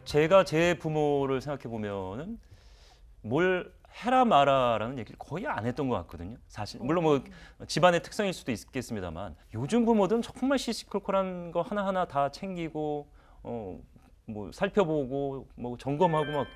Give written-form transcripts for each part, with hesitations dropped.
제가 제 부모를 생각해 보면은 뭘 해라 마라라는 얘기를 거의 안 했던 것 같거든요. 사실 물론 뭐 집안의 특성일 수도 있겠습니다만 요즘 부모들은 정말 시시콜콜한 거 하나하나 다 챙기고 뭐 살펴보고 뭐 점검하고 막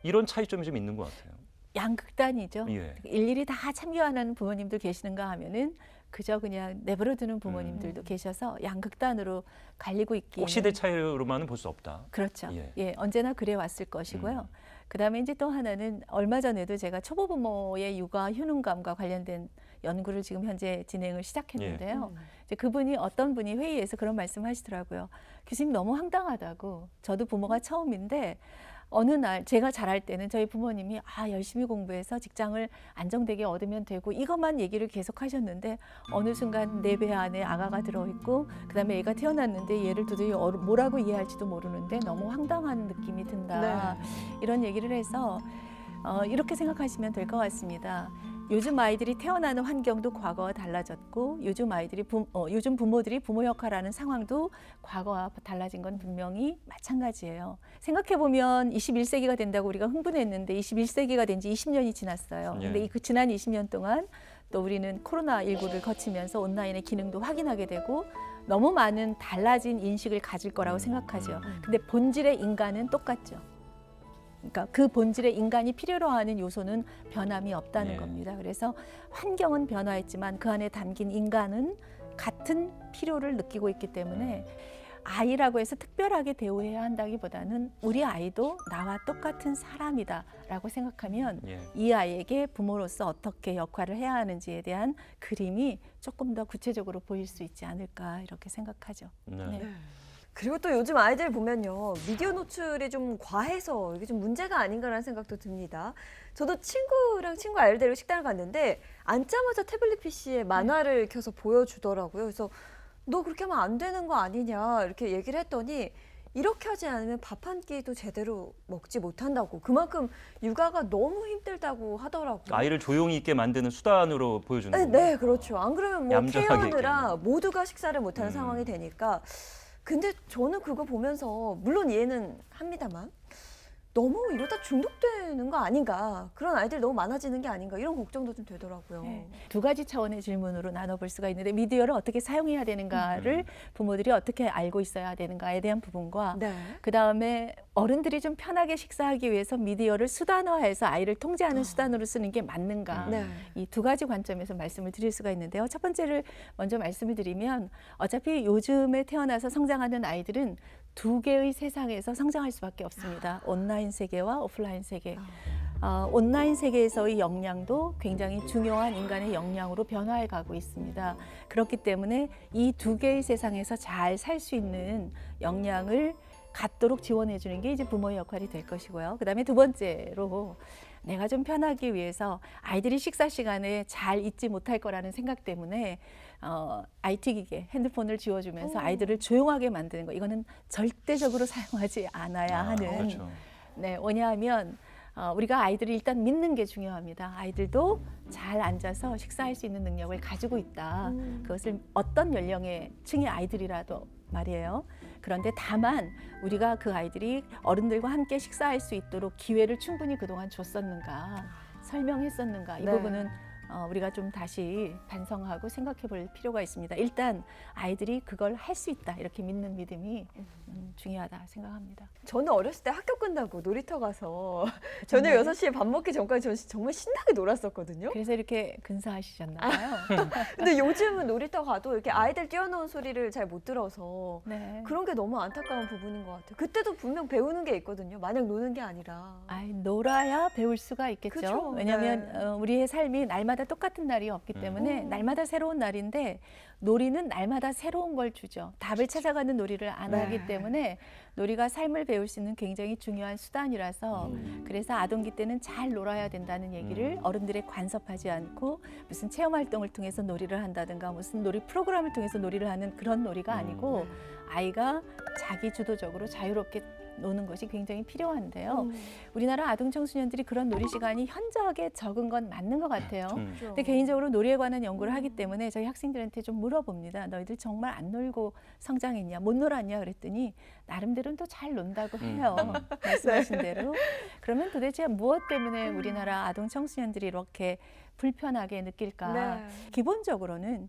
이런 차이점이 좀 있는 것 같아요. 양극단이죠. 예. 일일이 다 참견하는 부모님들 계시는가 하면은 그저 그냥 내버려두는 부모님들도 계셔서 양극단으로 갈리고 있기에는 꼭 시대 차이로만은 볼 수 없다. 그렇죠. 예. 예, 언제나 그래 왔을 것이고요. 그다음에 이제 또 하나는 얼마 전에도 제가 초보 부모의 육아 효능감과 관련된 연구를 지금 현재 진행을 시작했는데요. 이제 그분이 어떤 분이 회의에서 그런 말씀하시더라고요. 교수님 너무 황당하다고. 저도 부모가 처음인데 어느 날 제가 자랄 때는 저희 부모님이 열심히 공부해서 직장을 안정되게 얻으면 되고 이것만 얘기를 계속 하셨는데 어느 순간 내 배 안에 아가가 들어있고 그다음에 애가 태어났는데 얘를 도저히 뭐라고 이해할지도 모르는데 너무 황당한 느낌이 든다. 이런 얘기를 해서 이렇게 생각하시면 될 것 같습니다. 요즘 아이들이 태어나는 환경도 과거와 달라졌고 요즘 부모들이 부모 역할하는 상황도 과거와 달라진 건 분명히 마찬가지예요. 생각해 보면 21세기가 된다고 우리가 흥분했는데 21세기가 된 지 20년이 지났어요. 근데 그 지난 20년 동안 또 우리는 코로나19를 거치면서 온라인의 기능도 확인하게 되고 너무 많은 달라진 인식을 가질 거라고 생각하죠. 근데 본질의 인간은 똑같죠. 그러니까 그 본질의 인간이 필요로 하는 요소는 변함이 없다는 겁니다. 그래서 환경은 변화했지만 그 안에 담긴 인간은 같은 필요를 느끼고 있기 때문에 아이라고 해서 특별하게 대우해야 한다기보다는 우리 아이도 나와 똑같은 사람이다라고 생각하면 이 아이에게 부모로서 어떻게 역할을 해야 하는지에 대한 그림이 조금 더 구체적으로 보일 수 있지 않을까 이렇게 생각하죠. 네. 그리고 또 요즘 아이들 보면요. 미디어 노출이 좀 과해서 이게 좀 문제가 아닌가라는 생각도 듭니다. 저도 친구 아이들이랑 식당을 갔는데 앉자마자 태블릿 PC에 만화를 켜서 보여주더라고요. 그래서 너 그렇게 하면 안 되는 거 아니냐 이렇게 얘기를 했더니 이렇게 하지 않으면 밥 한 끼도 제대로 먹지 못한다고. 그만큼 육아가 너무 힘들다고 하더라고요. 아이를 조용히 있게 만드는 수단으로 보여주는 거예요. 네, 그렇죠. 안 그러면 뭐 얌전하게 케어하느라 모두가 식사를 못하는 상황이 되니까. 근데 저는 그거 보면서 물론 이해는 합니다만 너무 이러다 중독되는 거 아닌가, 그런 아이들이 너무 많아지는 게 아닌가 이런 걱정도 좀 되더라고요. 두 가지 차원의 질문으로 나눠볼 수가 있는데 미디어를 어떻게 사용해야 되는가를 부모들이 어떻게 알고 있어야 되는가에 대한 부분과 그다음에 어른들이 좀 편하게 식사하기 위해서 미디어를 수단화해서 아이를 통제하는 수단으로 쓰는 게 맞는가, 이 두 가지 관점에서 말씀을 드릴 수가 있는데요. 첫 번째를 먼저 말씀을 드리면 어차피 요즘에 태어나서 성장하는 아이들은 두 개의 세상에서 성장할 수밖에 없습니다. 온라인 세계와 오프라인 세계. 온라인 세계에서의 역량도 굉장히 중요한 인간의 역량으로 변화해 가고 있습니다. 그렇기 때문에 이 두 개의 세상에서 잘 살 수 있는 역량을 갖도록 지원해 주는 게 이제 부모의 역할이 될 것이고요. 그다음에 두 번째로 내가 좀 편하기 위해서 아이들이 식사 시간에 잘 잊지 못할 거라는 생각 때문에 IT 기계, 핸드폰을 지워주면서 아이들을 조용하게 만드는 거, 이거는 절대적으로 사용하지 않아야 하는. 그렇죠. 네, 왜냐하면 우리가 아이들을 일단 믿는 게 중요합니다. 아이들도 잘 앉아서 식사할 수 있는 능력을 가지고 있다. 그것을 어떤 연령의 층의 아이들이라도 말이에요. 그런데 다만 우리가 그 아이들이 어른들과 함께 식사할 수 있도록 기회를 충분히 그동안 줬었는가, 설명했었는가, 이 부분은 우리가 좀 다시 반성하고 생각해 볼 필요가 있습니다. 일단 아이들이 그걸 할 수 있다 이렇게 믿는 믿음이 중요하다 생각합니다. 저는 어렸을 때 학교 끝나고 놀이터 가서 저녁 6시에 밥 먹기 전까지 저는 정말 신나게 놀았었거든요. 그래서 이렇게 근사하시셨나 봐요. 근데 요즘은 놀이터 가도 이렇게 아이들 뛰어노는 소리를 잘 못 들어서 네. 그런 게 너무 안타까운 부분인 것 같아요. 그때도 분명 배우는 게 있거든요. 마냥 노는 게 아니라. 놀아야 배울 수가 있겠죠. 그쵸? 왜냐하면 우리의 삶이 날마다 똑같은 날이 없기 때문에 날마다 새로운 날인데 놀이는 날마다 새로운 걸 주죠. 답을 찾아가는 놀이를 안 하기 때문에 놀이가 삶을 배울 수 있는 굉장히 중요한 수단이라서 그래서 아동기 때는 잘 놀아야 된다는 얘기를 어른들에 간섭하지 않고 무슨 체험 활동을 통해서 놀이를 한다든가 무슨 놀이 프로그램을 통해서 놀이를 하는 그런 놀이가 아니고 아이가 자기 주도적으로 자유롭게 노는 것이 굉장히 필요한데요. 우리나라 아동 청소년들이 그런 놀이 시간이 현저하게 적은 건 맞는 것 같아요. 근데 개인적으로 놀이에 관한 연구를 하기 때문에 저희 학생들한테 좀 물어봅니다. 너희들 정말 안 놀고 성장했냐, 못 놀았냐 그랬더니 나름대로는 또 잘 논다고 해요. 말씀하신 대로. 그러면 도대체 무엇 때문에 우리나라 아동 청소년들이 이렇게 불편하게 느낄까? 네. 기본적으로는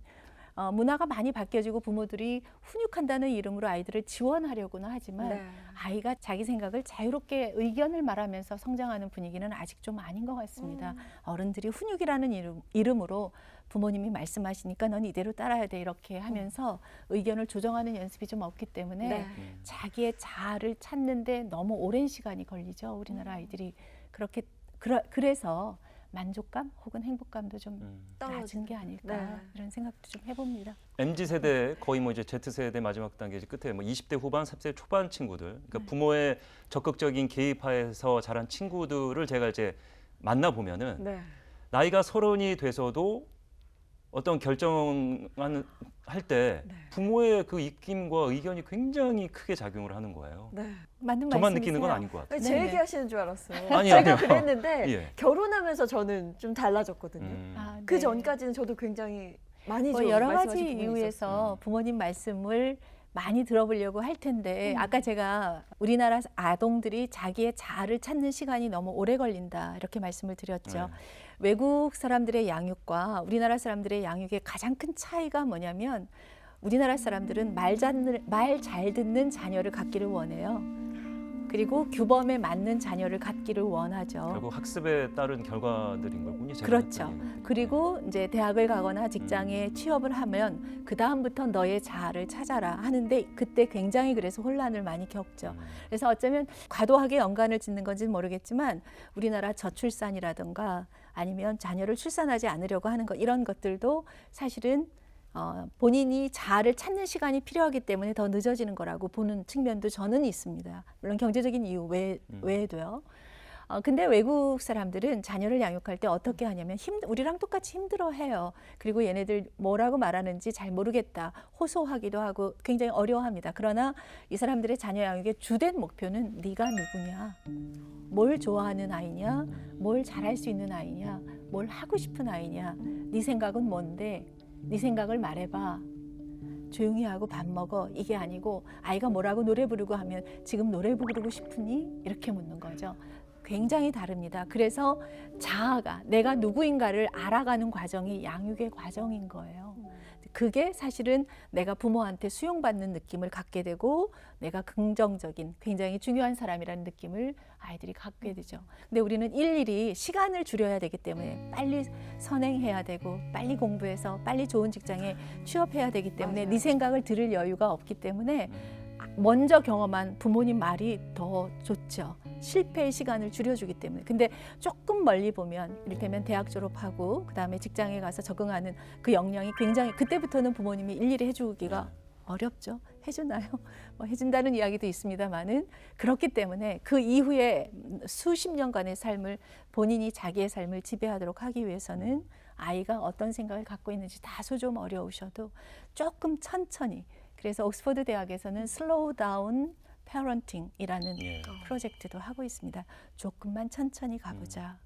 문화가 많이 바뀌어지고 부모들이 훈육한다는 이름으로 아이들을 지원하려고는 하지만 네. 아이가 자기 생각을 자유롭게 의견을 말하면서 성장하는 분위기는 아직 좀 아닌 것 같습니다. 어른들이 훈육이라는 이름으로 부모님이 말씀하시니까 넌 이대로 따라야 돼 이렇게 하면서 의견을 조정하는 연습이 좀 없기 때문에 네. 자기의 자아를 찾는데 너무 오랜 시간이 걸리죠. 우리나라 아이들이 그래서 만족감 혹은 행복감도 좀 낮은 게 아닐까 네. 이런 생각도 좀 해봅니다. MZ 세대 거의 뭐 이제 Z 세대 마지막 단계 이제 끝에 뭐 20대 후반, 30대 초반 친구들, 그러니까 부모의 적극적인 개입하에서 자란 친구들을 제가 이제 만나 보면은 네. 나이가 30이 돼서도 어떤 결정을 할 때 네. 부모의 그 입김과 의견이 굉장히 크게 작용을 하는 거예요. 네. 맞는 저만 말씀이세요. 느끼는 건 아닌 것 같아요. 제 네네. 얘기하시는 줄 알았어요. 아니요, 제가 아니요. 그랬는데 예. 결혼하면서 저는 좀 달라졌거든요. 아, 그 네. 전까지는 저도 굉장히 많이 좀 여러 가지 말씀하신 부분이 이유에서 있었어요. 부모님 말씀을 많이 들어보려고 할 텐데 아까 제가 우리나라 아동들이 자기의 자아를 찾는 시간이 너무 오래 걸린다 이렇게 말씀을 드렸죠. 네. 외국 사람들의 양육과 우리나라 사람들의 양육의 가장 큰 차이가 뭐냐면 우리나라 사람들은 말 잘 듣는 자녀를 갖기를 원해요. 그리고 규범에 맞는 자녀를 갖기를 원하죠. 결국 학습에 따른 결과들인 거군요. 제가 그렇죠. 했던 얘기는. 그리고 이제 대학을 가거나 직장에 취업을 하면 그 다음부터 너의 자아를 찾아라 하는데 그때 굉장히 그래서 혼란을 많이 겪죠. 그래서 어쩌면 과도하게 연관을 짓는 건지는 모르겠지만 우리나라 저출산이라든가 아니면 자녀를 출산하지 않으려고 하는 것 이런 것들도 사실은 본인이 자아를 찾는 시간이 필요하기 때문에 더 늦어지는 거라고 보는 측면도 저는 있습니다. 물론 경제적인 이유 외에도요. 근데 외국 사람들은 자녀를 양육할 때 어떻게 하냐면 우리랑 똑같이 힘들어해요. 그리고 얘네들 뭐라고 말하는지 잘 모르겠다. 호소하기도 하고 굉장히 어려워합니다. 그러나 이 사람들의 자녀 양육의 주된 목표는 네가 누구냐, 뭘 좋아하는 아이냐, 뭘 잘할 수 있는 아이냐, 뭘 하고 싶은 아이냐, 네 생각은 뭔데, 네 생각을 말해봐. 조용히 하고 밥 먹어. 이게 아니고 아이가 뭐라고 노래 부르고 하면 지금 노래 부르고 싶으니? 이렇게 묻는 거죠. 굉장히 다릅니다. 그래서 자아가 내가 누구인가를 알아가는 과정이 양육의 과정인 거예요. 그게 사실은 내가 부모한테 수용받는 느낌을 갖게 되고 내가 긍정적인 굉장히 중요한 사람이라는 느낌을 아이들이 갖게 되죠. 근데 우리는 일일이 시간을 줄여야 되기 때문에 빨리 선행해야 되고 빨리 공부해서 빨리 좋은 직장에 취업해야 되기 때문에 네 생각을 들을 여유가 없기 때문에 먼저 경험한 부모님 말이 더 좋죠. 실패의 시간을 줄여주기 때문에. 근데 조금 멀리 보면 이를테면 대학 졸업하고 그다음에 직장에 가서 적응하는 그 역량이 굉장히 그때부터는 부모님이 일일이 해주기가 어렵죠. 해주나요? 뭐 해준다는 이야기도 있습니다만은 그렇기 때문에 그 이후에 수십 년간의 삶을 본인이 자기의 삶을 지배하도록 하기 위해서는 아이가 어떤 생각을 갖고 있는지 다소 좀 어려우셔도 조금 천천히 그래서 옥스퍼드 대학에서는 슬로우 다운 패런팅이라는 예. 프로젝트도 하고 있습니다. 조금만 천천히 가보자.